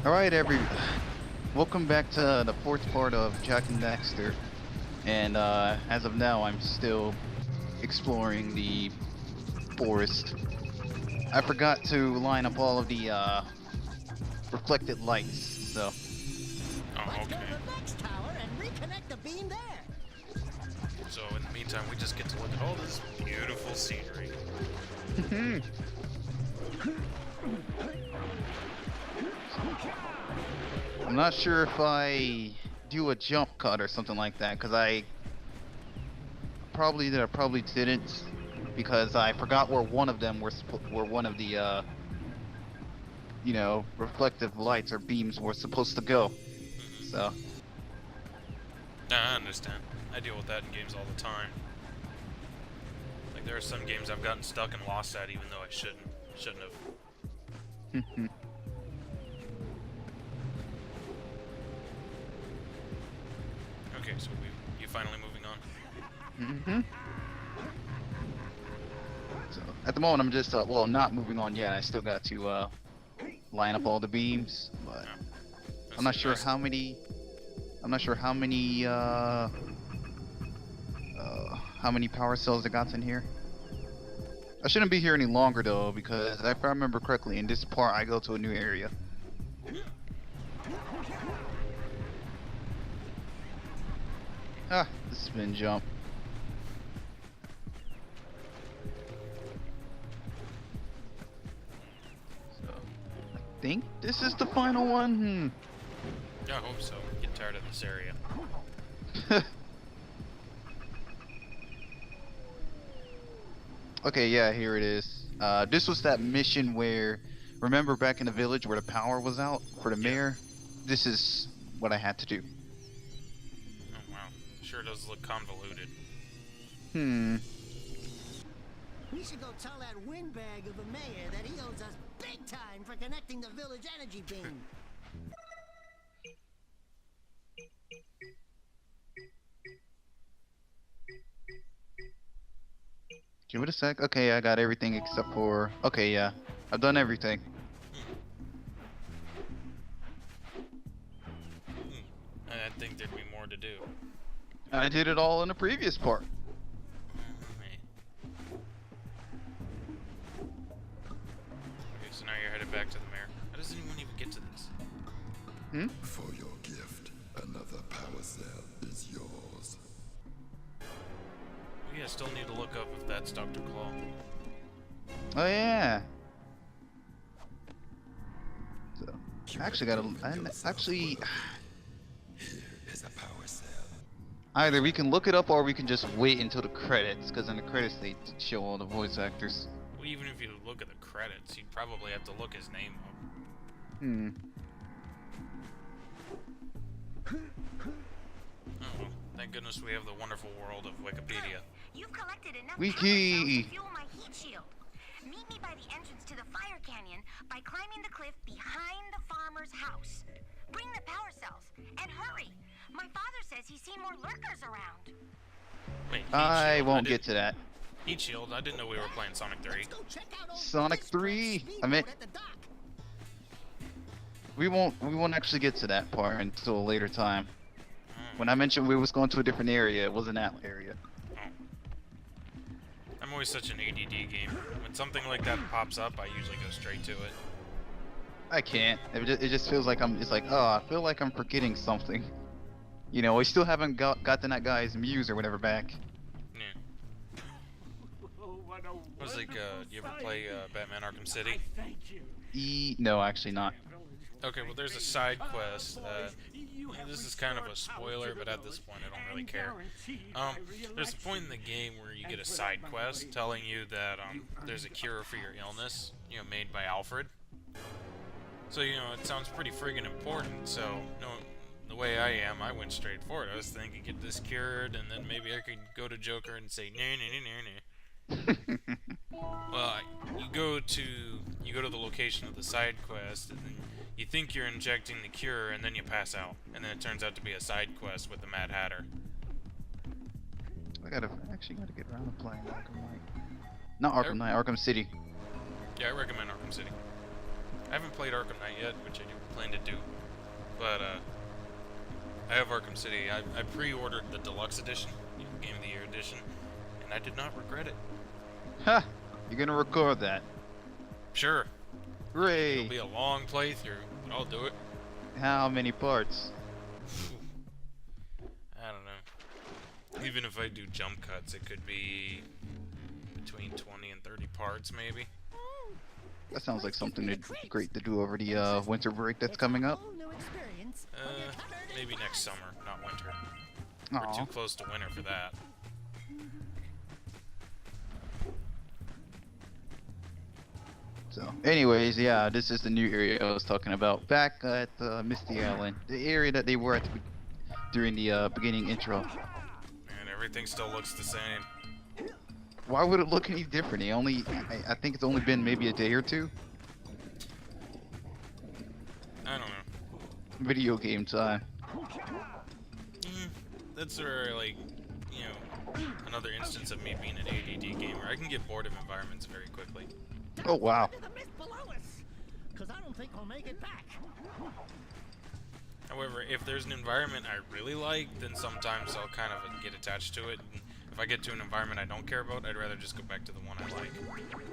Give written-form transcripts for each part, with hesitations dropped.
Alright, welcome back to the fourth part of Jak and Daxter. And as of now, I'm still exploring the forest. I forgot to line up all of the reflected lights, so. Oh, okay. Go to the next tower and reconnect the beam there. So in the meantime, we just get to look at all this beautiful scenery. I'm not sure if I do a jump cut or something like that, because I probably didn't, because I forgot where one of them were one of the you know, reflective lights or beams were supposed to go. So I understand. I deal with that in games all the time. Like there are some games I've gotten stuck and lost at, even though I shouldn't have. Okay, so you finally moving on? So at the moment, I'm just well, not moving on yet. I still got to line up all the beams, but Yeah. I'm not sure how many. I'm not sure how many power cells I got in here. I shouldn't be here any longer though, because if I remember correctly, in this part I go to a new area. Ah, the spin jump. So, I think this is the final one. Yeah, I hope so. Get tired of this area. Okay, yeah, here it is. This was that mission where, remember back in the village where the power was out for the mayor? This is what I had to do. Oh wow, sure does look convoluted. We should go tell that windbag of a mayor that he owes us big time for connecting the village energy beam. Give it a sec. Okay, I got everything except for... Okay, yeah. I've done everything. I think there'd be more to do. I did it all in the previous part. Okay, so now you're headed back to the mayor. How does anyone even get to this? For your gift, another power cell is yours. Oh, yeah, still need to look up if that's Dr. Claw. Oh, yeah. So, I actually gotta... Actually... Here is a power cell. Either we can look it up or we can just wait until the credits, because in the credits they show all the voice actors. Well, even if you look at the credits, you'd probably have to look his name up. Oh, well, thank goodness we have the wonderful world of Wikipedia. You've collected enough Wiki. power cells to fuel my heat shield. Meet me by the entrance to the fire canyon by climbing the cliff behind the farmer's house. Bring the power cells and hurry. My father says he's seen more lurkers around. Wait, Heat I Shield? won't get to that. Heat Shield? I didn't know we were playing Sonic 3. Let's go check out old Sonic Discord's 3. speedboat I meant at the dock. we won't actually get to that part until a later time. When I mentioned we was going to a different area, it wasn't that area. Oh. I'm always such an ADD gamer. When something like that pops up, I usually go straight to it. I can't. It just feels like I'm. It's like, oh, I feel like I'm forgetting something. You know, we still haven't gotten that guy's muse or whatever back. Yeah. I was like, do you ever play Batman Arkham City? No, actually not. Okay, well there's a side quest. This is kind of a spoiler, but at this point I don't really care. There's a point in the game where you get a side quest telling you that there's a cure for your illness, you know, made by Alfred. So, you know, it sounds pretty friggin' important, so, you know, the way I am, I went straight for it. I was thinking, get this cured, and then maybe I could go to Joker and say, Well, you go to the location of the side quest, and then you think you're injecting the cure, and then you pass out. And then it turns out to be a side quest with the Mad Hatter. I actually gotta get around to playing Arkham Knight. Not Arkham Knight, Arkham City. Yeah, I recommend Arkham City. I haven't played Arkham Knight yet, which I do plan to do. But I have Arkham City. I pre-ordered the deluxe edition, Game of the Year edition, and I did not regret it. Ha! You're gonna record that. Sure. Hooray! It'll be a long playthrough, but I'll do it. How many parts? I don't know. Even if I do jump cuts, it could be between 20 and 30 parts, maybe. That sounds like something great to do over the winter break that's coming up. Maybe next summer, not winter. We're Aw. too close to winter for that. So, anyways, yeah, this is the new area I was talking about. Back at Misty Island, the area that they were at during the beginning intro. And everything still looks the same. Why would it look any different? I think it's only been maybe a day or two. I don't know. Video game time. That's where, like, you know, another instance of me being an ADD gamer. I can get bored of environments very quickly. Oh wow. Because I don't think we'll make it back. However, if there's an environment I really like, then sometimes I'll kind of get attached to it. And if I get to an environment I don't care about, I'd rather just go back to the one I like.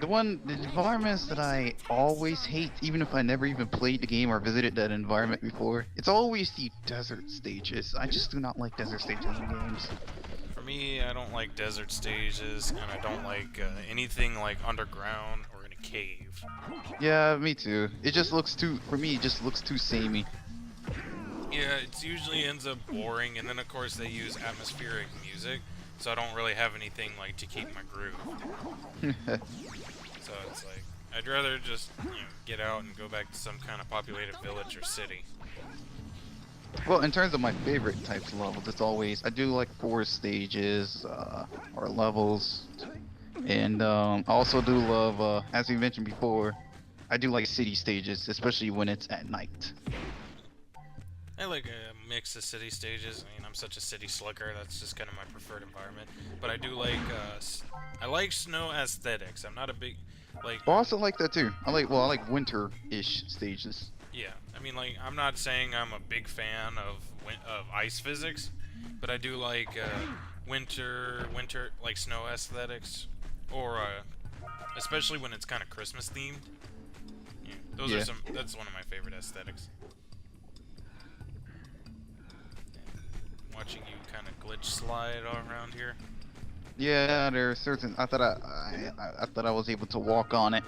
The environments that I always hate, even if I never even played the game or visited that environment before, it's always the desert stages. I just do not like desert stages in games. For me, I don't like desert stages, and I don't like anything like underground or in a cave. Yeah, me too. It just looks for me, it just looks too samey. Yeah, it usually ends up boring, and then of course they use atmospheric music, so I don't really have anything like to keep my groove. So it's like, I'd rather just, you know, get out and go back to some kind of populated village or city. Well, in terms of my favorite types of levels, it's always, I do like forest stages, or levels, and I also do love, as we mentioned before, I do like city stages, especially when it's at night. I like a mix of city stages. I mean, I'm such a city slicker, that's just kind of my preferred environment. But I do like, I like snow aesthetics. I'm not a big, like... I also like that too. I like winter-ish stages. Yeah, I mean, like, I'm not saying I'm a big fan of ice physics, but I do like winter, like snow aesthetics, or especially when it's kind of Christmas themed. Yeah, those are that's one of my favorite aesthetics. Watching you kind of glitch slide all around here. Yeah, there are certain. I thought I was able to walk on it.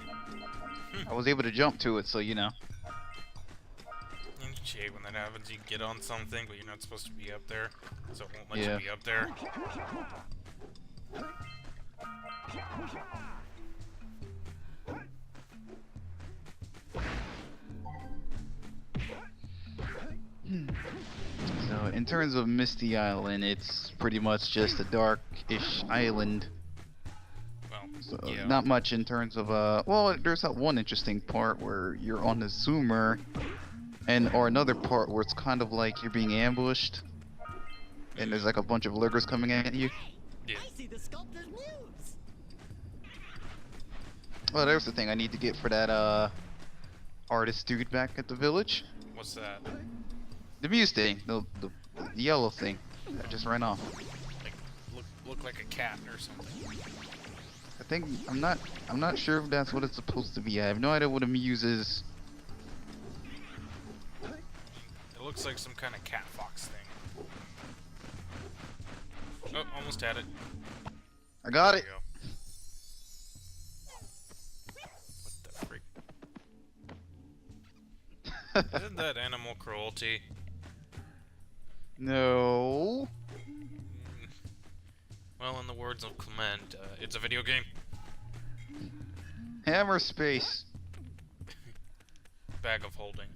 I was able to jump to it, so you know. You hate when that happens. You get on something, but you're not supposed to be up there, so it won't let you be up there. So in terms of Misty Island, it's pretty much just a dark-ish island. Well, So yeah. not much in terms of well, there's that one interesting part where you're on the zoomer, or another part where it's kind of like you're being ambushed, and there's like a bunch of lurkers coming at you. Yeah. I see the sculptor's muse. Well, there's the thing I need to get for that artist dude back at the village. What's that? The muse thing, the yellow thing that just ran off. Like, look like a cat or something. I think I'm not sure if that's what it's supposed to be. I have no idea what a muse is. It looks like some kind of cat fox thing. Oh, almost had it. I got There it. you go. What the freak? Isn't that animal cruelty? No. Well, in the words of Clement, it's a video game. Hammer space. Bag of holding.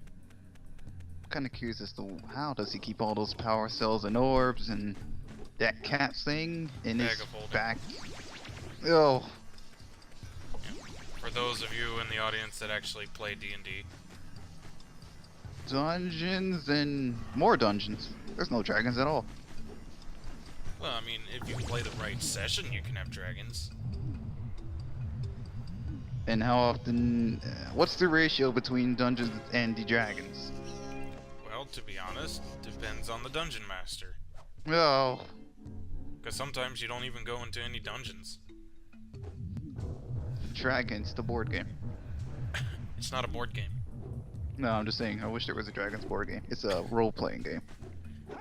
I'm kind of curious as to how does he keep all those power cells and orbs and that cat thing in Bag his of holding. back. Oh. Yeah. For those of you in the audience that actually play D&D. Dungeons and more dungeons. There's no dragons at all. Well, I mean, if you play the right session, you can have dragons. And how often? What's the ratio between Dungeons and Dragons? Well, to be honest, depends on the dungeon master. Oh, Because sometimes you don't even go into any dungeons. Dragons, the board game. It's not a board game. No, I'm just saying. I wish there was a Dragons board game. It's a role-playing game. Oh,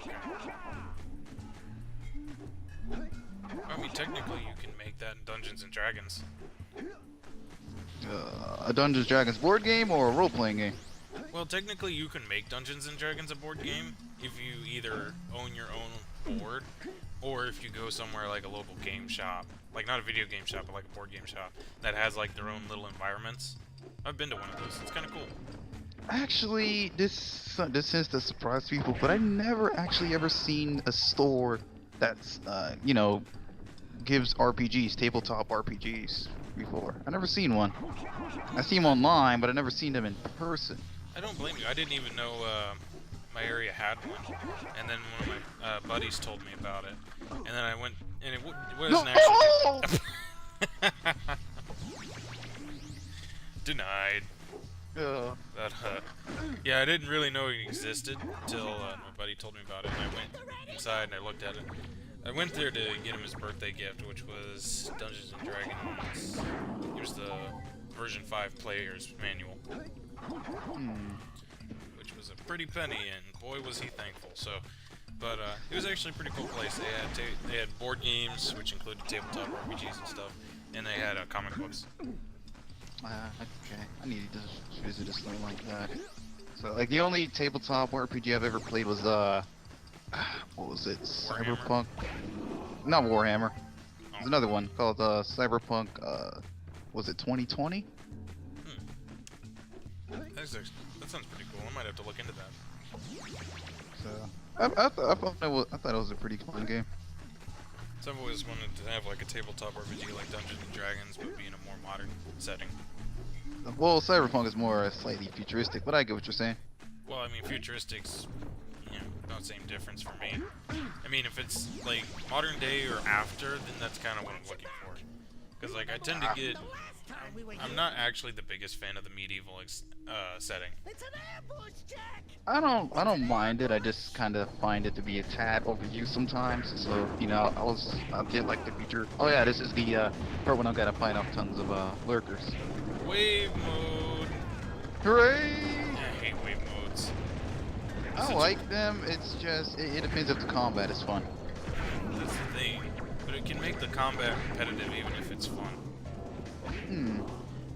okay. I mean, technically, you can make that in Dungeons and Dragons. A Dungeons Dragons board game or a role-playing game? Well, technically, you can make Dungeons and Dragons a board game if you either own your own board, or if you go somewhere like a local game shop, like not a video game shop, but like a board game shop that has like their own little environments. I've been to one of those. It's kind of cool. Actually, this tends to surprise people, but I've never actually ever seen a store that's you know, gives RPGs, tabletop RPGs before. I've never seen one. I see them online, but I've never seen them in person. I don't blame you. I didn't even know my area had one, and then one of my buddies told me about it, and then I went, and it wasn't actually denied. But yeah, I didn't really know it existed until my buddy told me about it, and I went inside and I looked at it. I went there to get him his birthday gift, which was Dungeons and Dragons. It was the version 5 player's manual, which was a pretty penny, and boy was he thankful. So, but it was actually a pretty cool place. They had board games, which included tabletop RPGs and stuff, and they had comic books. Okay, I need to visit a store like that. So, like, the only tabletop RPG I've ever played was, what was it? Warhammer? Cyberpunk? Not Warhammer. There's another one called, Cyberpunk, was it 2020? That sounds pretty cool. I might have to look into that. So, I thought it was a pretty fun game. So I've always wanted to have like a tabletop RPG like Dungeons and Dragons, but be in a more modern setting. Well, Cyberpunk is more slightly futuristic, but I get what you're saying. Well, I mean, futuristic's, you know, not the same difference for me. I mean, if it's like modern day or after, then that's kind of what I'm looking for. Because like I tend to get, I'm not actually the biggest fan of the medieval setting. It's an ambush, Jack! I don't mind it. I just kind of find it to be a tad overused sometimes. So, you know, I'll get like the future. Oh yeah, this is the part when I gotta fight off tons of lurkers. Wave mode. Hooray! I hate wave modes. I like them. It's just it depends if the combat is fun. That's the thing. But it can make the combat repetitive even if it's fun.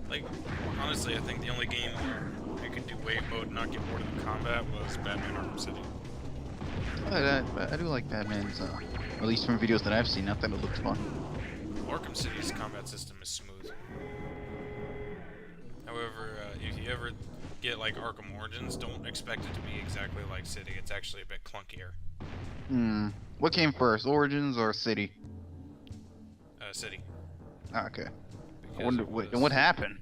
Like, honestly, I think the only game where you could do wave mode and not get bored of the combat was Batman Arkham City. I do like Batman's, at least from videos that I've seen. I thought it looked fun. Arkham City's combat system is smooth. However, if you ever get like Arkham Origins, don't expect it to be exactly like City. It's actually a bit clunkier. What came first, Origins or City? City. Okay. I Because wonder what happened.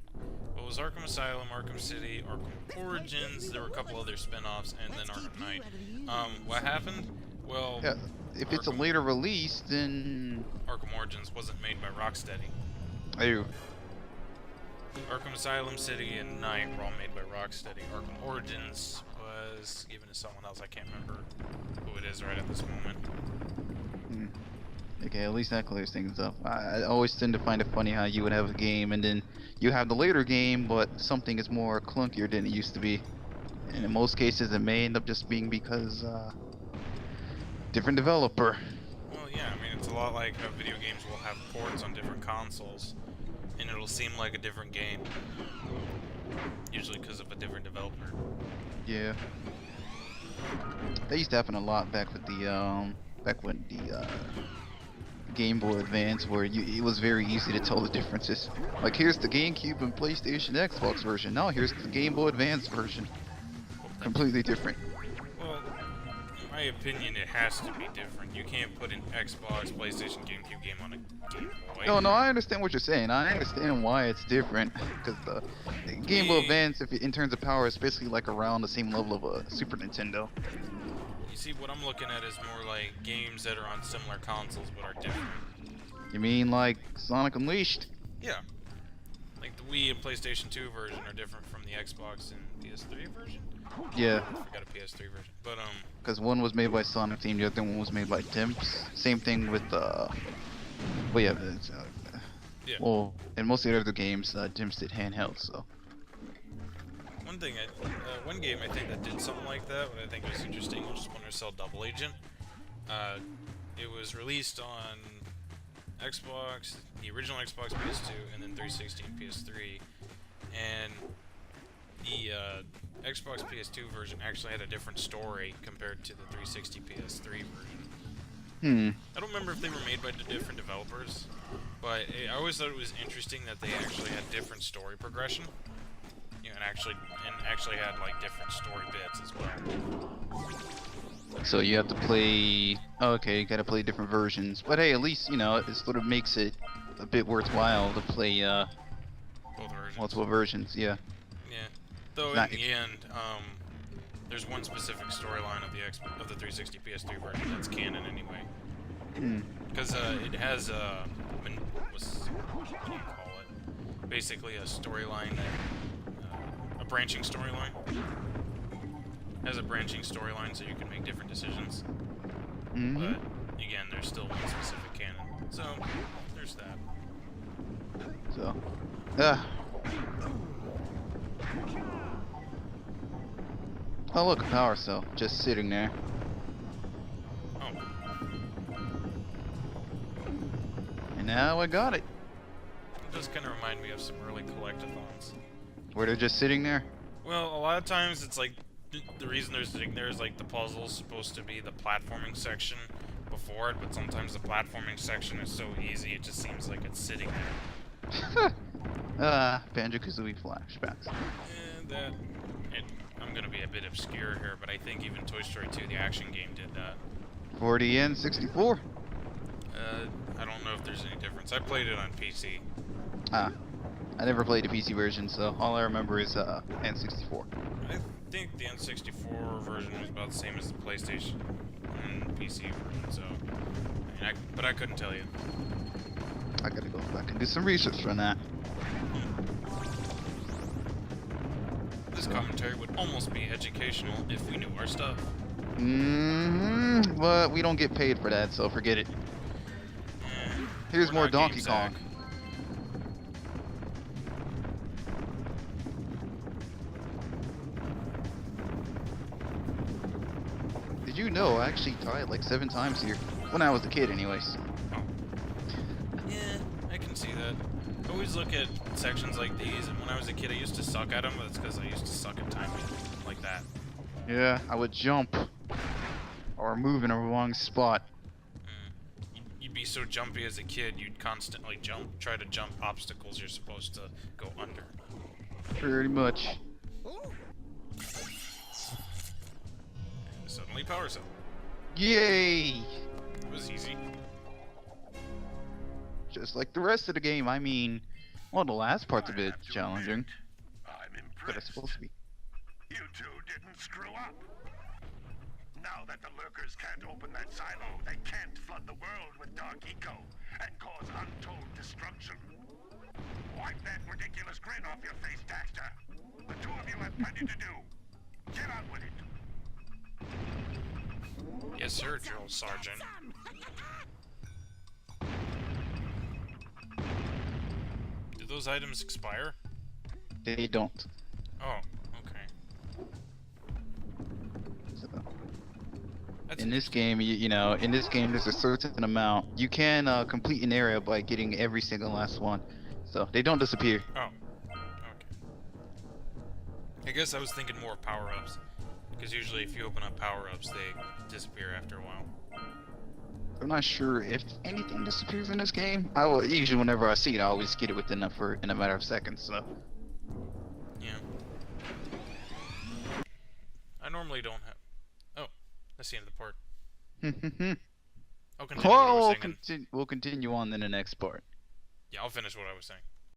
Well, it was Arkham Asylum, Arkham City, Arkham Origins. There were a couple other spin-offs, and then Arkham Knight. What happened? Well, Yeah, if it's a Arkham- later release, then Arkham Origins wasn't made by Rocksteady. Ew. Arkham Asylum, City, and Knight were all made by Rocksteady. Arkham Origins was given to someone else. I can't remember who it is right at this moment. Okay, at least that clears things up. I always tend to find it funny how you would have a game and then you have the later game, but something is more clunkier than it used to be. And in most cases, it may end up just being because different developer. Well, yeah, I mean, it's a lot like how video games will have ports on different consoles, and it'll seem like a different game, usually because of a different developer. Yeah. That used to happen a lot back with the back when the Game Boy Advance, where it was very easy to tell the differences. Like, here's the GameCube and PlayStation Xbox version. Now here's the Game Boy Advance version. Completely different. Well, in my opinion, it has to be different. You can't put an Xbox, PlayStation, GameCube game on a Game Boy. No, I understand what you're saying. I understand why it's different. Because the Game Boy Advance, in terms of power, is basically like around the same level of a Super Nintendo. You see, what I'm looking at is more like games that are on similar consoles but are different. You mean like Sonic Unleashed? Yeah. Like the Wii and PlayStation 2 version are different from the Xbox and PS3 version. Yeah, I forgot a PS3 version, but because one was made by Sonic Team, the other one was made by Dimps. Same thing with well, yeah, it's, yeah. well, in most of the other games, Dimps did handheld, so. One game I think that did something like that, what I think was interesting, was Splinter Cell Double Agent. It was released on Xbox, the original Xbox, PS2, and then 360 and PS3. And the Xbox PS2 version actually had a different story compared to the 360 PS3 version. I don't remember if they were made by different developers, but I always thought it was interesting that they actually had different story progression. You know, and actually had like different story bits as well. So you have to play. Okay, you gotta play different versions. But hey, at least you know it sort of makes it a bit worthwhile to play Both versions. multiple versions. Yeah. Yeah. Though in Not the end, there's one specific storyline of the 360 PS3 version that's canon anyway. Because it has what do you call it? Basically a storyline that a branching storyline. Has a branching storyline, so you can make different decisions. But again, there's still one specific canon. So there's that. So. Oh look, a power cell just sitting there. Oh. And now I got it. It does kind of remind me of some early collectathons. Where they're just sitting there. Well, a lot of times it's like the reason they're sitting there is like the puzzle's supposed to be the platforming section before it, but sometimes the platforming section is so easy it just seems like it's sitting there. Banjo-Kazooie flashbacks. And I'm gonna be a bit obscure here, but I think even Toy Story 2, the action game, did that. 40 and 64. I don't know if there's any difference. I played it on PC. I never played the PC version, so all I remember is N64. I think the N64 version was about the same as the PlayStation and PC version, so... but I couldn't tell you. I gotta go back and do some research on that. This commentary would almost be educational if we knew our stuff. But we don't get paid for that, so forget it. Here's more Donkey Kong. Did you know I actually died like 7 times here? When I was a kid anyways. Yeah, I can see that. I always look at sections like these, and when I was a kid I used to suck at them, but it's because I used to suck at timing like that. Yeah, I would jump. Or move in a wrong spot. You'd be so jumpy as a kid, you'd constantly try to jump obstacles you're supposed to go under. Pretty much. Suddenly power cell. Yay! It was easy. Just like the rest of the game. I mean, well, the last part's a bit challenging. I'm But it's impressed. supposed to be. You two didn't screw up. Now that the lurkers can't open that silo, they can't flood the world with dark eco and cause untold destruction. Wipe that ridiculous grin off your face, Daxter. The two of you have plenty to do. Get on with it. Yes, sir, Drill Sergeant. Did those items expire? They don't. Oh, okay. So, That's in this game, you know, in this game, there's a certain amount. You can complete an area by getting every single last one. So they don't disappear. Oh, okay. I guess I was thinking more of power-ups. Because usually if you open up power-ups, they disappear after a while. I'm not sure if anything disappears in this game. I will usually, whenever I see it, I always get it within in a matter of seconds. So. Yeah. I normally don't have... Oh, that's the end of the part. I'll continue what I was saying. We'll continue on in the next part. Yeah, I'll finish what I was saying.